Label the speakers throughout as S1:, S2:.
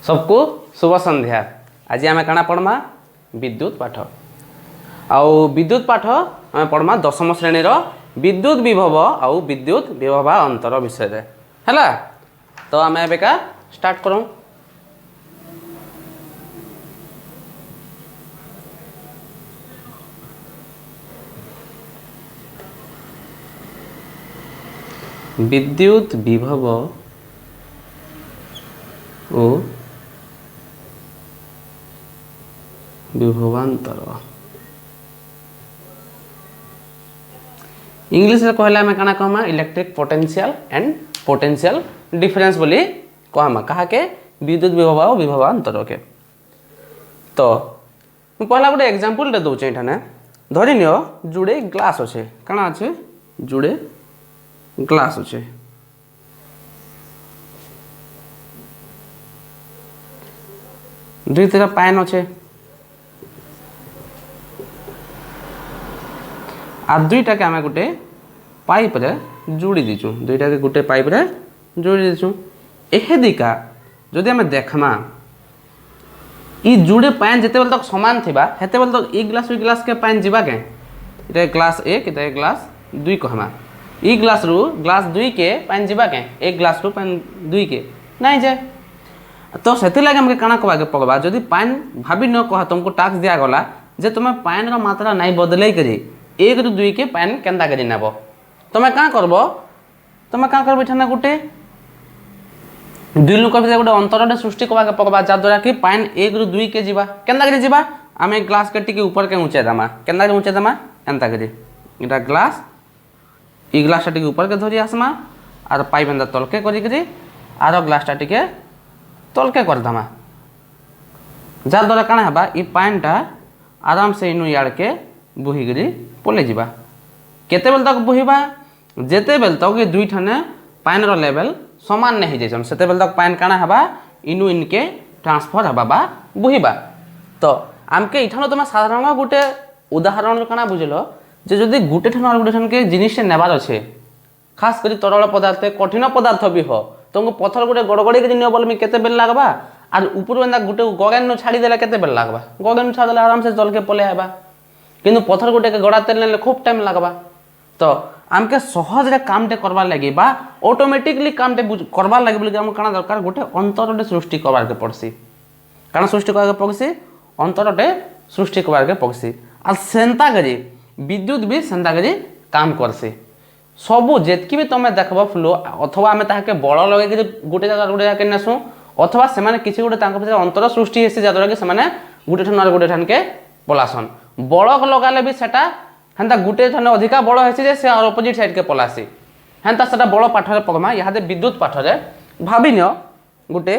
S1: सबको शुभ संध्या। आज आम काଣା पढ़मा विद्युत पाठ आउ विद्युत पाठ आम पढ़मा दशम श्रेणी विद्युत विभव आउ विद्युत विभव अंतर विषय है। तो आम एबेका स्टार्ट करूँ। विद्युत विभव और विभवांतर इंग्लिश रे कहला में काना कहमा electric potential and potential difference बोली कहमा कहा के विद्युत विभव और विभवांतर के। तो पहला गोटे एग्जांपल दे दउचे एठाने धरि नियो जुड़े ग्लास अच्छे काना अच्छे जुड़े ग्लास अच्छे दुई तरह पैन अच्छे आ दुईटा के आम गोटे पाइप रे जोड़ी दीचु दुईटा के गोटे पाइप रे जोड़ी दीचु एहे दिका जदि आम देखमा ई जुड़े पैन जिते बेल तक समान थिबा हेते बेल तक ई ग्लास के पैन जीवा के इटा ग्लास एक इटा ग्लास दुई कहमा ई ग्लास रु ग्लास दुई के पैन जीवा के एक ग्लास रु पैन दुई के नहीं जाए। तो से लगे हमके काना कहवा के पड़वा जदि पैन भाभी न कह तुमको टास्क दिया गला जे तुम पैन रा मात्रा नहीं बदलै करी एक रु दुई के पैन केंदा करी नेब तुम क्या करब इठाने गोटे दुई लोक भीतर गोटे अंतरटे सृष्टि करवा पड़वा जहाँद्वारा कि पैन एक रु दुई के जीवा केंदा करी जीवा आम ग्लास के टिके ऊपर के ऊंचे देमा केंदा के ऊंचे देमा एंता करी इटा ग्लास ई ग्लास टिके ऊपर के धरी आसमा आर पाइप एंता तलके करी आर ग्लास टिके तलके करदमा जहाँद्वारा काଣା हेबा ई पैनटा आराम से इनु याड़ के बोहीकरी पलै जीवा केते बेल तक बोहीबा जेते बेल तक ये दुई ठाने पैन रो लेवल समान नहीं जाइछन सेते बेल तक पैन काଣା हेबा इनु इनके ट्रांसफर हेबा बा बोहीबा। तो आमके इठानो तुम साधारण गोटे उदाहरण काଣା बुझलो जे जदि गोटे ठान और गोटे ठान के जिनिस नेबार अच्छे खास करी तरल पदार्थ कठिन पदार्थ भी हो तुमको पत्थर गोटे गड़गड़ी के नियो बोलमी केते बेल लागबा आर ऊपर एंदा गोटे गगन छाड़ी देला केते बेल लागबा गगन छाड़ देला आराम से जल के पले आबा किंतु पत्थर गोटे के गड़ा तेल नेले खूब टाइम लागबा। तो आमके सहज रे कामटे करबार लागि बा ऑटोमेटिकली कामटे करबार लागि बोली हम काना दरकार गोटे अंतरटे सृष्टि करबार के पड़सी काना सृष्टि करबार के पड़सी अंतरटे सृष्टि करबार के पड़सी आ सेंता करी विद्युत भी सेंता करी काम करसी सबू जेतकी भी तुम देखब फ्लो अथवा आम ताके बल लगे गोटे जगह गोटे जगह नेसु अथवा से किसी गोटे अंतर सृष्टि हेसी जहाँद्वारा कि से गोटे ठान गोटे ठान के पलासन बल लगाले भी सेटा हेन्ता गोटे ठान अधिका बल हेसी जे से अपोजिट साइड के पलासी हेन्ता सेटा बल पाठ रे पगमा इहादे विद्युत पाठ रे भाभी नियो गोटे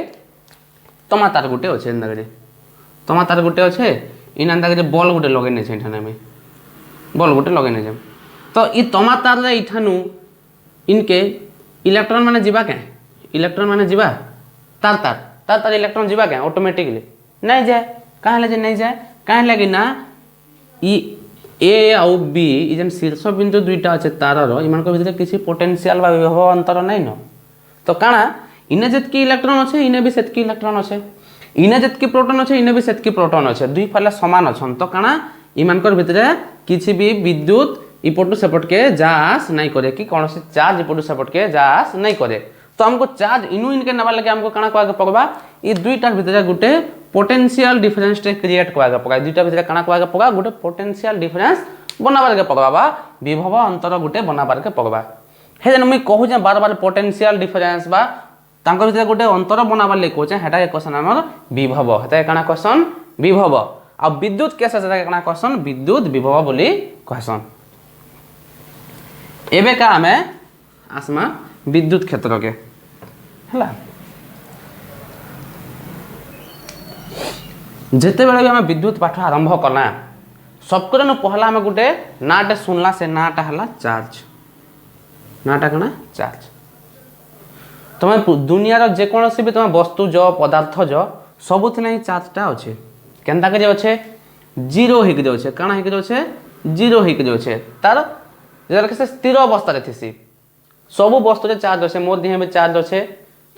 S1: तमा तार गोटे अच्छे एंता करी तमा तार गोटे अच्छे इन एंता करी बल गोटे लगे नै छै ठाने में बल गोटे लगे नै छै। तो ई तमा तार रे इठानु इनके इलेक्ट्रॉन माने जीवा के इलेक्ट्रॉन माने जीवा तार तार तार तार इलेक्ट्रॉन जीवा के ऑटोमेटिकली नहीं जाए कहाँ लगे नहीं जाए कहाँ लगे ना ई ए आउ बी ई जन शीर्ष बिंदु दुईटा अच्छे तारर इमान भीतर किसी पोटेंशियल बा विभव अंतर नहीं न। तो काଣା इने जितकी इलेक्ट्रॉन अच्छे इने भी सेतकी इलेक्ट्रॉन अच्छे इने जितकी प्रोटॉन अच्छे इने भी सेतकी प्रोटॉन अच्छे दुई फाले समान अच्छन। तो काଣା इमान भीतर किसी भी विद्युत इपटू सेपट के जा आस नहीं करे कि कौन से चार्ज इपटू सेपट के जा आस नहीं करे। तो हमको चार्ज इनु इनके नबार लगे हमको काଣା कहवा पड़वा ये दुईटा भीतर गोटे पोटेंशियल डिफरेंस क्रिएट करवा पड़ा दुईटा भीतर काଣା कहवा पड़ा गोटे पोटेंशियल डिफरेंस बनाबार के पड़वा बा विभव अंतर गोटे बनाबार के पड़वा हे जन मुई कहू जे बार बार पोटेंशियल डिफरेंस बा तांकर भीतर गोटे अंतर बनाबार ले कहूचे हेटा एक क्वेश्चन हमर विभव हेता काଣା क्वेश्चन विभव आ विद्युत केस हेता काଣା क्वेश्चन विद्युत विभव बोली क्वेश्चन। एबे का हमें आसमा विद्युत क्षेत्र के हला जिते बेले भी आम विद्युत पाठ आरंभ कला सबको पहला आम गोटे नाटे सुनला से नाटा है चार्ज नाटा कण चार्ज तुम दुनिया जेकोसी भी तुम वस्तु जो पदार्थ जो सबुथ चार्जटा अच्छे केन्ता कर अच्छे जीरो होकर अच्छे काଣା होकर अच्छे जीरो होकर अच्छे तार जरा से स्थिर अवस्था थी सब वस्तु चार्ज अच्छे मोर देह में चार्ज अच्छे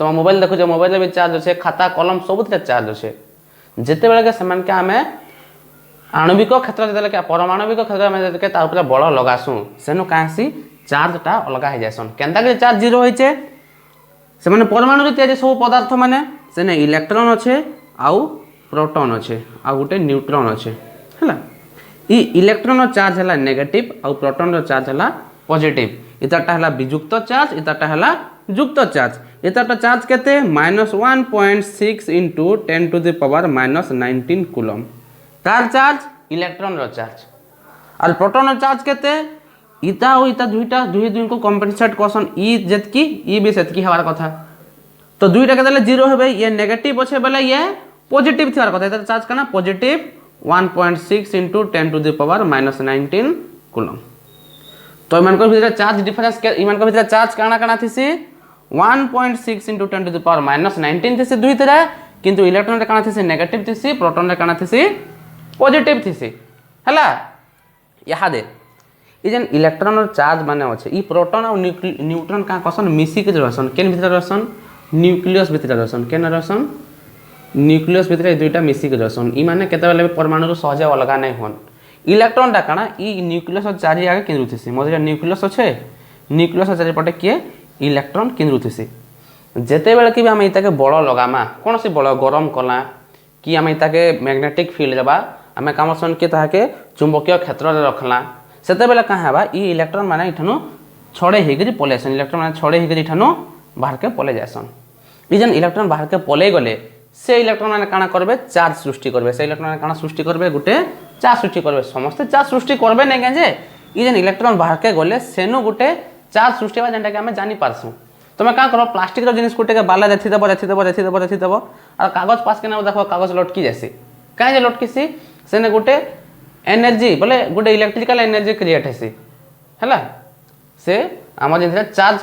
S1: तुम मोबाइल देखुछ मोबाइल भी चार्ज अच्छे खाता कलम सब चार्ज अच्छे जिते बेले के आम आणविक क्षेत्र जो परमाणविक क्षेत्र बल लगासु सेनु कहीं चार्ज टा अलग हो जासन केनता के चार्ज जीरो होइछे से माने परमाणु रे तैयारी सब पदार्थ माने सेने इलेक्ट्रॉन अच्छे आउ प्रोटॉन अच्छे आउ गोटे न्यूट्रॉन अच्छे हैला ई इलेक्ट्रॉन चार्ज है नेगेटिव आउ प्रोटॉन चार्ज है पॉजिटिव इताटा है विजुक्त चार्ज इताटा है युक्त चार्ज इताटा चार्ज केते -1.6 into 10 to the power -19 coulomb तार चार्ज इलेक्ट्रॉन रो चार्ज और प्रोटॉन रो चार्ज केते इता और इता दुईटा दुई को कम्पेनसेट करसन ई जेतकी ई भी सेतकी हवार कथा तो दुईटा के देले जीरो हेबे ये नेगेटिव अच्छे बेले ये पॉजिटिव थिवार कथा इता चार्ज कना positive 1.6 into 10 to the power -19 coulomb तो इमान को भीतर चार्ज डिफरेंस के इमान को भीतर चार्ज काना थिसी 1.6 इंटू 10 टू द पावर -19 थिसी दुई तरह किंतु इलेक्ट्रॉन रे काना थिसी नेगेटिव थिसी प्रोटॉन रे काना थिसी पॉजिटिव थिसी हला यहा दे ई जेन इलेक्ट्रॉन और चार्ज माने अच्छे ई प्रोटॉन और न्यूट्रॉन का कसन मिसी के रहसन केन भीतर रहसन न्यूक्लियस भीतर रहसन केन रहसन न्यूक्लियस भीतर दुईटा मिसी के रहसन ई माने केते बेले परमाणु रो सहज अलग नै होन इलेक्ट्रॉन टा काना ई न्यूक्लियस और चार्ज आगे केंद्रित मझे न्यूक्लियस अच्छे न्यूक्लियस चारि पटे किए इलेक्ट्रॉन केंद्रित जेते बेले कि आम इताके बल लगामा कौन सी बल गरम कला कि आम इताके मैग्नेटिक फील्ड देबा आम काम सन के ताके चुंबकीय क्षेत्र रे रखला सेते बेले का हेबा ई इलेक्ट्रॉन माने इठनु छड़े हेगरी पलेसन इलेक्ट्रॉन माने छड़े हेगरी इठनु बाहर के पले जासन ई जन इलेक्ट्रॉन बाहर के पले गले से इलेक्ट्रॉन माने काना करबे चार्ज सृष्टि करबे से इलेक्ट्रॉन माने काना सृष्टि करबे गुटे चार्ज सृष्टि करबे समस्त चार्ज सृष्टि करबे नै जे ई जन इलेक्ट्रॉन बाहर के गले सेनु गुटे चार्ज सृष्टि बा जेंटा के हम जानि पारसु तुम क्या कर प्लास्टिक जिनिस गुटे के बाला रेथी देव और कागज पास के ना देखो कागज लटकी जासी कहीं लटकीसी से गोटे एनर्जी बोले गोटे इलेक्ट्रिकल एनर्जी क्रिएट हेसी है से आम जिन चार्ज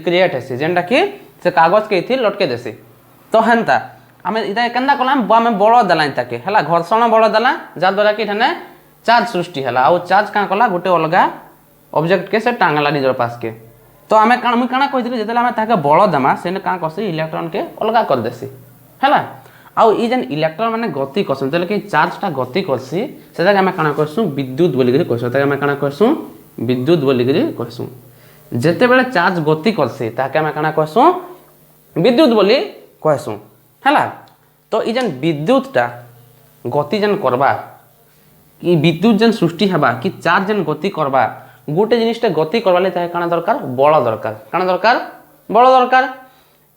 S1: क्रिएट हेसी जेनटा कि से कागज के थी लटके देसी तो हेन्ता आम इतना केन्ता कला आम बल देला ताके है घर्षण बल देला जहाँद्वारा कि चार्ज सृष्टि है आउ चार्ज क्या कला गोटे अलग ऑब्जेक्ट के से टांगला निजर पास के तो आम मुझे काଣା कही जिते आम ताके बल देमा से क्या करसी इलेक्ट्रॉन के अलग कर देसी है आउ ई जेन इलेक्ट्रॉन माने गति करसन तले कि चार्ज टा गति करसी सेटा आम काଣା करसु विद्युत बोली करी कहसु ताके आम काଣା करसु विद्युत बोली करी कहसु जेते बेले चार्ज गति करसी ताके आम काଣା कहसु विद्युत बोली कहसु है तो ई जेन विद्युत टा गति जेन करबा कि विद्युत जेन सृष्टि हेबा कि चार्ज जेन गति करबा गोटे जिनिसटा गति करवाले ताहे काଣା दरकार बल दरकार काଣା दरकार बल दरकार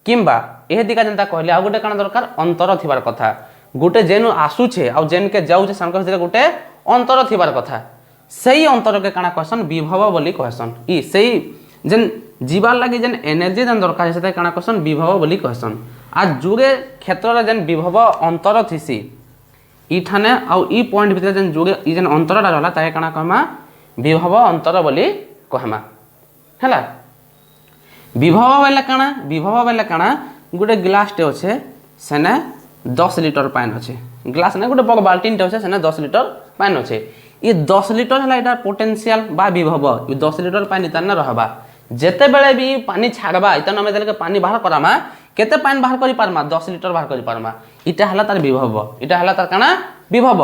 S1: किंबा एह दिका जनता कहले आ गोटे काଣା दरकार अंतर थिबार कथा गोटे जेनु आसुछे आ जेन के जाउछे सांक भीतर गोटे अंतर थिबार कथा सही अंतर के काଣା कहसन विभव बोली कहसन ई सही जेन जीवार लागि जेन एनर्जी जेन दरकार सेता काଣା कहसन विभव बोली कहसन आ जुगे क्षेत्र रे जेन विभव अंतर थिसी ई ठाने आ ई पॉइंट भीतर जेन जुगे ई जेन अंतरटा रहला ताहे काଣା कहमा विभव अंतर बोली कहमा है विभव बेले काଣା विभव बेले काଣା गोटे ग्लास टे अच्छे सेने 10 लिटर पानी अच्छे ग्लास ना गोटे बड़ बाल्टीन टे अच्छे सेने 10 लिटर पानी अच्छे ये 10 लिटर है इटा पोटेंशियल बा विभव ये 10 लिटर पानी तार रहबा जेते बेले भी पानी छाड़बा इतना आम देले पानी बाहर करामा केते पानी बाहर करि पारमा 10 लिटर बाहर करि पारमा इटा हला तार विभव इटा हला तार काଣା विभव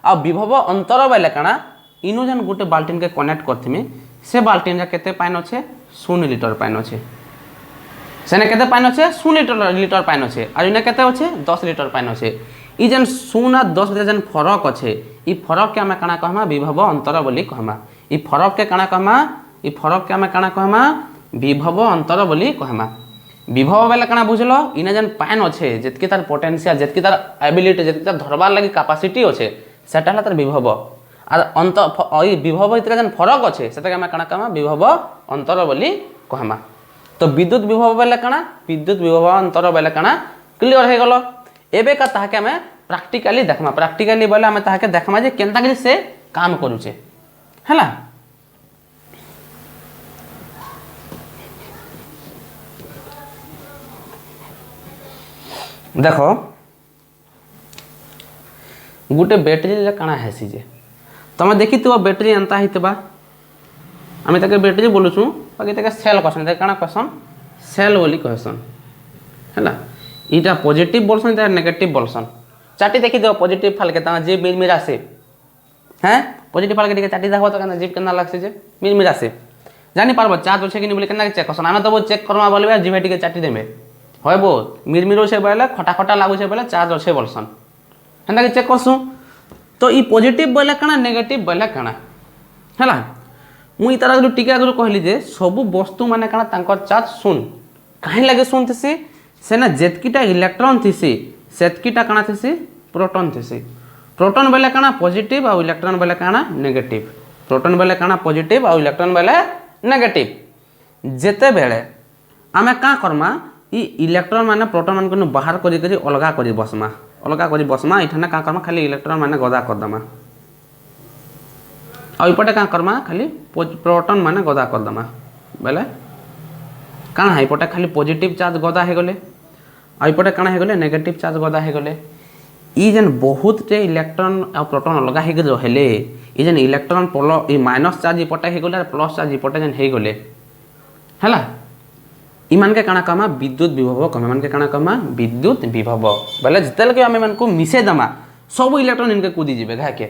S1: आ विभव अंतर बेले काଣା इनु जन गोटे बाल्टीन के कनेक्ट करथिमे से बाल्टीन रे केते पानी अच्छे 0 लिटर पानी अच्छे सेने केते पानी अच्छे 0 लिटर पानी अच्छे और इने केते अच्छे 10 लिटर पानी अच्छे ई जन 0 और 10 जेन फरक अच्छे ई फरक के आमे काଣା कहमा विभव अंतर बोली कहमा ई फरक के काଣା कहमा ई फरक के आमे काଣା कहमा विभव अंतर बोली कहमा विभव बेले काଣା बुझलो इने जन पानी अच्छे जेतकी तार पोटेंशियल जेतकी तार एबिलिटी जेतकी तार धरबार लागि कैपेसिटी अच्छे सेटा हला तार विभव और अंत विभव भीतर जेन फरक अच्छे से आम काଣା कहमा विभव अंतर बोली कहमा तो विद्युत विभव बेले काଣା विद्युत विभव अंतर बेले काଣା क्लियर हो गलो एबे का ताके आम प्रैक्टिकली देखमा प्रैक्टिकली बोले आम ताके देखमा जे केनता कि से काम करूचे हैला देखो गोटे बैटरी ले काଣା हेसी जे तुम देखी तो बैटरी एंता हितबा आम ताके बैटरी बोलुछु बाकी ताके सेल कहसन ताके काଣା कहसन सेल बोली कहसन हैला इटा पॉजिटिव बोलसन इटा नेगेटिव बोलसन चाटी देखि दो पॉजिटिव फाल के ता जीव मिरमिरा से हैं पॉजिटिव फाल के देखि चाटी देखो तो केना जीव केना लागसे जे मिरमिरा से जानि पारबो चार्ज होछे कि नै बोले केना चेक करसन आमे तो चेक करवा बोलबे जीव टिके चाटी देबे होयबो मिरमिरो से बोले खटा खटा लागु से बोले चार्ज होछे बोलसन हेंदा के चेक करसु तो ई पॉजिटिव बोले काना नेगेटिव बोले काना हैला मु ई तरह टिके आगु कहली जे सब वस्तु माने काना तांकर चार्ज सुन काहे लागे सुन थिसी सेना जेतकीटा इलेक्ट्रॉन थिसी सेतकीटा काना थिसी प्रोटॉन थिसी प्रोटॉन बोले काना पॉजिटिव और इलेक्ट्रॉन बोले काना नेगेटिव प्रोटॉन बोले काना पॉजिटिव और इलेक्ट्रॉन बोले नेगेटिव जेते बेले आमे का करमा ई इलेक्ट्रॉन माने प्रोटॉन मान को बाहर करी करी अलगा करी बसमा इठाने का करमा खाली इलेक्ट्रॉन माने गदा कर दमा आ इपटे का करमा खाली प्रोटॉन माने गदा कर दमा बेले काना है इपटे खाली पॉजिटिव चार्ज गदा हे गले आ इपटे काना हे गले नेगेटिव चार्ज गदा हे गले ई जन बहुत टे इलेक्ट्रॉन आ प्रोटॉन अलगा हे गले हेले ई जन electron plus E minus charge इपटे हे गले प्लस चार्ज इपटे जन हे गले हला इमान के काना कमा विद्युत विभव कमे मान के काना कमा विद्युत विभव बोले जितल के आमे मान को मिसे दमा सब इलेक्ट्रॉन इनके कूदी जिवे घा के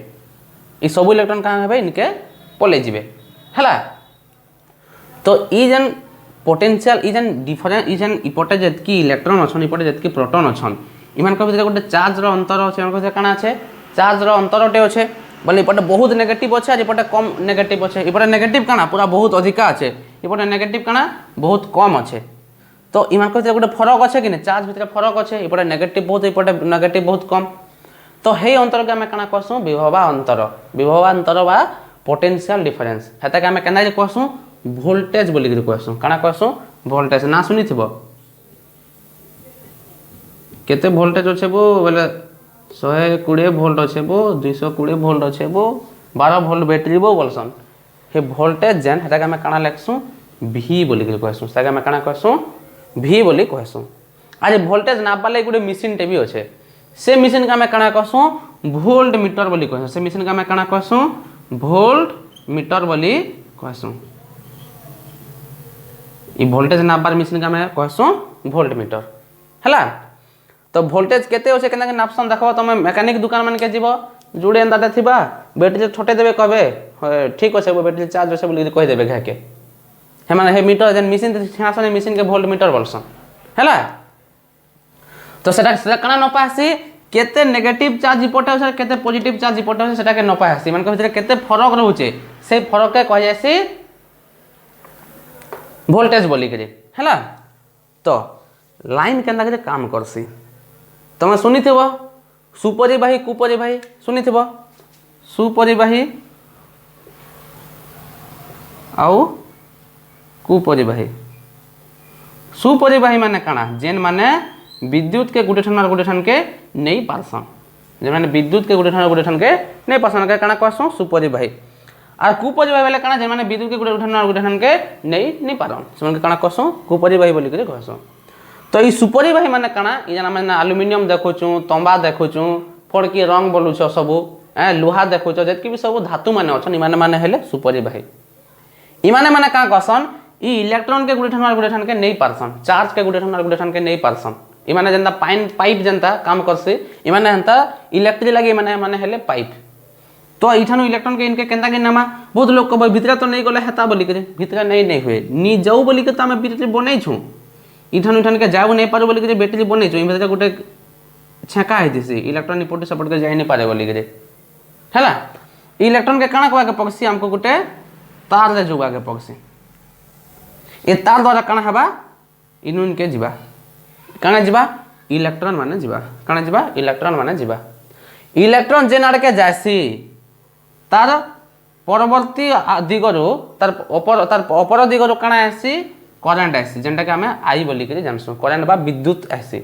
S1: ई सब इलेक्ट्रॉन का हेबे इनके पले जिवे हला तो ई जन पोटेंशियल ई जन डिफरेंस ई जन इपटे जतकी इलेक्ट्रॉन अछन इपटे जतकी प्रोटॉन अछन इमान को भीतर गोटे चार्ज रो अंतर अछि इमान को काना अछि चार्ज रो अंतरटे अछि बोले इपटे बहुत नेगेटिव अछि आ इपटे कम नेगेटिव अछि इपटे नेगेटिव काना पूरा बहुत अधिका अछि इपटे नेगेटिव काना बहुत कम अछि तो इमान को गोटे फरक अछि कि नै चार्ज भीतर फरक अछि इपटे नेगेटिव बहुत इपटे नेगेटिव बहुत कम तो हे अंतर के हमें काना कहसु विभवांतर बा पोटेंशियल डिफरेंस हेता के हमें केना कहसु वोल्टेज बोली के कहसु काना कहसु वोल्टेज ना सुनी थिबो केते वोल्टेज अछि बो बोले 120 वोल्ट अछि बो 220 वोल्ट अछि बो 12 वोल्ट बैटरी बो बोलसन हे वोल्टेज जन हेता के हमें काना लेखसु V बोली के कहसु हेता के हमें काना कहसु V बोली कहसु आज वोल्टेज नापाले गुडे मशीन टे भी अछि से मशीन का मैं काना कहसु वोल्ट मीटर बोली कहसु से मशीन का मैं काना कहसु वोल्ट मीटर बोली कहसु ई वोल्टेज नापार मशीन का मैं कहसु वोल्ट मीटर हला तो वोल्टेज केते होसे केना के नापसन देखबो तमे मैकेनिक दुकान मन के जीवो जुड़े अंदाटा थिबा बैटरी छोटे देबे कहबे ठीक होसे वो बैटरी चार्ज होसे बोली कह देबे घा के हे माने हे मीटर जन मशीन छासने मशीन के वोल्ट मीटर बोलसन हला तो सेटा काना न पासी केते नेगेटिव चार्ज इपटे होसे केते पॉजिटिव चार्ज इपटे होसे सेटा के न पासी मन के भीतर केते फरक रहउचे से फरक के कह जायसी वोल्टेज बोली के हला तो लाइन केंदा के काम करसी तमे सुनी थिबो सुपरिवाही कुपरिवाही सुनी थिबो सुपरिवाही आउ कुपरिवाही सुपरिवाही माने काना जेन माने विद्युत के गुटे ठान के नहीं पारसन जे माने विद्युत के गुटे ठान के नहीं पारसन के काना कहसु सुपरिवाही आ कुपरिवाही वाला काना जे माने विद्युत के गुटे ठान के नहीं पारन से माने काना कहसु कुपरिवाही बोली के कहसु तो ई सुपरिवाही माने काना ई जना माने एल्युमिनियम देखोचु तंबा देखोचु फड़की रंग बोलुछ सब लुहा देखोच जेतकी भी सब धातु माने अछन ई माने हेले सुपरिवाही ई माने का कहसन ई इलेक्ट्रॉन के गुटे ठान के नहीं पारसन चार्ज के गुटे ठान के नहीं पारसन ई माने जनता पाइप जनता काम करसे ई माने हंता इलेक्ट्रिक लगे माने हेले पाइप तो इठानु इलेक्ट्रॉन के इनके केंदा के नामा बहुत लोग को भीतर तो नहीं गले हेता बोली के भीतर नहीं हुए नी जाऊ बोली के त हम बैटरी बनै छु इठान के जाऊ नहीं पारो बोली के बैटरी बनै छु ई भीतर गुटे छेका है दिसी इलेक्ट्रॉन इनपुट सपोर्ट के जाई नहीं पारे बोली के हैला इलेक्ट्रॉन के काना को पक्षी हमको गुटे तार दे जुगा के पक्षी ए तार द्वारा काना हबा इनुन के जीवा काना जीवा इलेक्ट्रॉन माने जीवा काना जीवा इलेक्ट्रॉन माने जीवा इलेक्ट्रॉन जेन आड़ के जासी तार परवर्ती दिगरो तार अपर दिगरो काना आसी करंट आसी जेंटा के हमें आई बोली के जानसु करंट बा विद्युत आसी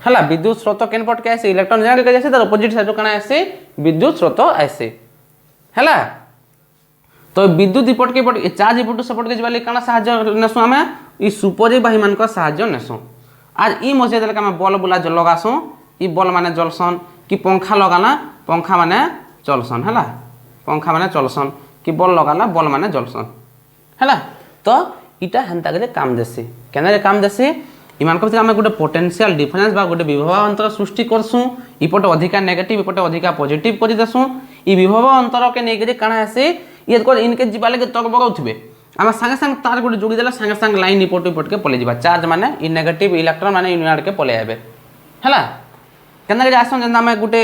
S1: हला विद्युत स्रोत केन पट के आसी इलेक्ट्रॉन जेन के जासी तार अपोजिट साइड काना आसी विद्युत स्रोत आसी हला तो विद्युत इपट के पट चार्ज इपट सपोर्ट के जीवाली काना सहाय्य नेसु हमें ई सुपरिवाही मान को सहाय्य नेसु आज ई मजे देल के हमें बल्ब बुला लगासु ई बल्ब माने जलसन कि पंखा लगाना पंखा माने चलसन हला पंखा माने चलसन कि बल्ब लगाना बल्ब माने जलसन हला तो इटा हंता के काम देसी केना काम देसी इमानक भितर आम गोटे पोटेंशियल डिफरेंस बा गोटे विभव अंतर सृष्टि करसुँ इपटे अधिका नेगेटिव इपटे अधिका पॉजिटिव कर देसुँ ई विभव अंतर के नहीं काଣା आसे ये इनके जीवा लगे तक बगाउथिबे आम सागे सागे तार गोटे जोड़ी देला सागे सागे लाइन इपट इपट के पलै जावा चार्ज माने इ नेगेटिव इलेक्ट्रॉन माने इन आड़ के पलै आबे हैला केना के आसन जेना आम गोटे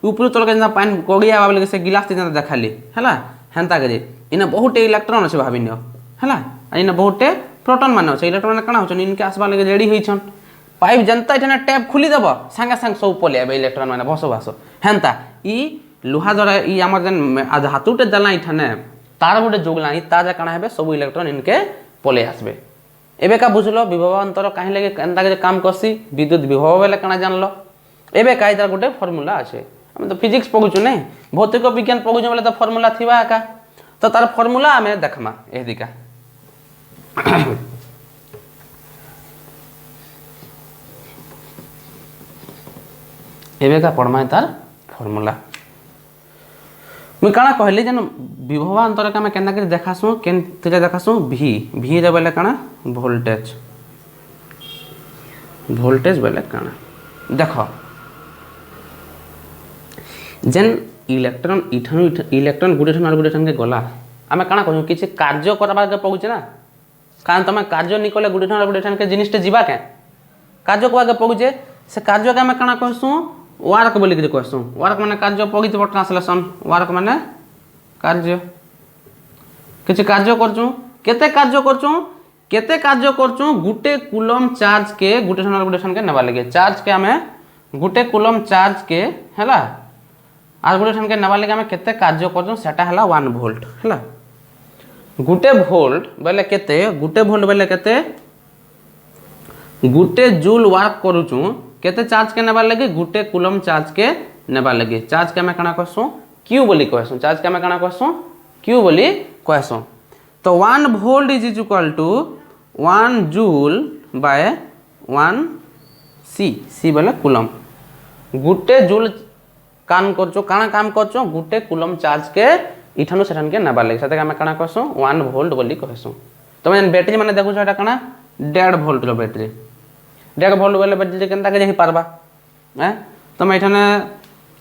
S1: ऊपर तल के जेना पानी कगिया बाबले से गिलास जेना देखाली हैला हेंता करे इने बहुत इलेक्ट्रॉन अछि भाबिनियो हैला इने बहुत प्रोटॉन माने अछि इलेक्ट्रॉन काना होछन इनके आसबा लगे रेडी होइछन पाइप जनता इठने टैप खुली देबो सागे सागे सब पलै आबे इलेक्ट्रॉन माने बसो बसो हेंता इ लोहा द्वारा इ हमर जन धातुटे दला इठने तार गोटे जोगलानी ताजा काना हेबे सब इलेक्ट्रॉन इनके पलै आसबे एबे का बुझलो विभव अंतर काहे लगे केनता के काम करसी विद्युत विभव बेले काना जानलो एबे कायदा गोटे फार्मूला আছে हम तो फिजिक्स पढुछु नै भौतिक विज्ञान पढुछु बेले तो फार्मूला थिबा का तो तार फार्मूला हमें देखमा ए दिका एबे का पढमा तार फार्मूला मैं काना कहली जन विभव अंतर का मैं केना कर देखासु केन तेरे देखासु v रे बेले काना वोल्टेज बेले काना देखो जेन इलेक्ट्रॉन इलेक्ट्रॉन गुटे ठन गुटे ठन के गला आमे काना कहू किछि कार्य करबा के पहुचे ना कारण तमे कार्य निकले गुटे ठन गुटे ठन के जिनिसटे जीवा के कार्य को आगे पहुचे से कार्य के आमे काना कहसु वर्क बोली के कहसु वर्क माने कार्य पगित ट्रांसलेशन वर्क माने कार्य किछि कार्य करचु केते कार्य करचु गुटे कूलम चार्ज के गुटे ठन के नेबा लगे चार्ज के आमे गुटे कूलम चार्ज के हैला आर गुटे ठन के नेबा लगे आमे केते कार्य करचु सेटा हला 1 वोल्ट हैला गुटे वोल्ट बेले केते गुटे वोल्ट बेले केते गुटे जूल वर्क करूचु केते चार्ज के नेबा लगे गुटे कूलम चार्ज के नेबा लगे चार्ज के हमें काना कहसु q बोली कहसु चार्ज के हमें काना कहसु q बोली कहसु तो 1 volt is equal to 1 joule by 1 c बोले कूलम गुटे जूल काम करचो काना काम करचो गुटे कूलम चार्ज के इठानु सेठान के नेबा लगे सेटा हमें काना कहसु 1 वोल्ट बोली कहसु तो मैं बैटरी माने देखु छटा काना 1.5 वोल्ट रो बैटरी 1.5 वोल्ट वाले बैटरी केनता के जही पारबा हैं तमे एठाने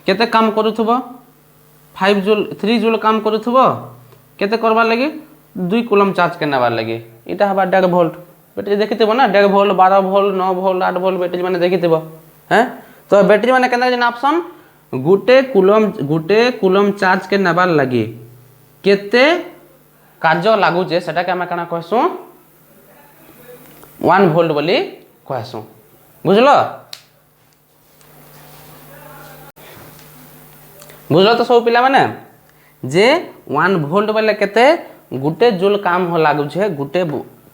S1: केते काम करूथबो 5 जूल 3 जूल काम करूथबो केते करबा लागि 2 कूलम चार्ज के नेबा लागि इटा हबा 1.5 वोल्ट बैटरी देखितबो ना 1.5 volt 12 volt 9 volt 8 volt battery माने देखितबो हैं तो बैटरी माने केनता के ऑप्शन गुटे कूलम चार्ज के नेबा लागि केते कार्य लागू जे सेटा के हम काना कहसु 1 वोल्ट बोली कहसु बुझलो तो सब पिला माने जे 1 वोल्ट बोले केते गुटे जूल काम हो लागु छे गुटे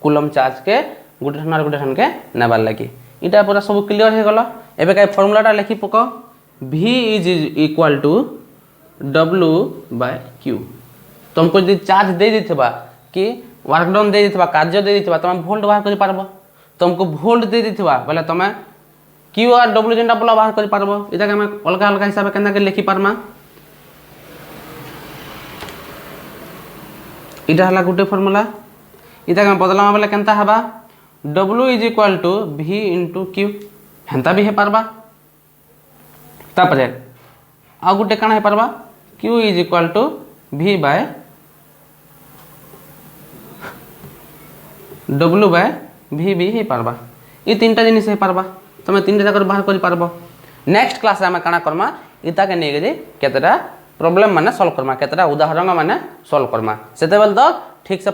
S1: कूलम चार्ज के गुटे ठन के नेबार लागि इटा पूरा सब क्लियर हे गलो एबे काय फार्मूलाटा लिखि पको v is equal to w by q तुमको यदि चार्ज दे दिथबा कि वर्क डाउन दे दिथबा कार्य दे दिथबा तुम वोल्ट बाहर कर पारबो तुमको वोल्ट दे दिथबा बोले तुम q और w जेंटा बोला बाहर कर पारबो इटा के हम अलग अलग हिसाब केना के लिखि पारमा इटा हला गुटे फार्मूला इटा के बदलामा बोले केनता हबा w is equal to v into q हेंता भी हे पारबा तापरे आ गुटे काना हे पारबा q is equal to v by w by v भी हे पारबा ई तीनटा जिनिस हे पारबा तमे तीनटा जाकर बाहर करि पारबो नेक्स्ट क्लास में काना करमा इता के नेगे जे केतरा प्रॉब्लम माने सॉल्व करमा केतरा उदाहरण माने सॉल्व करमा सेते बेल तो ठीक से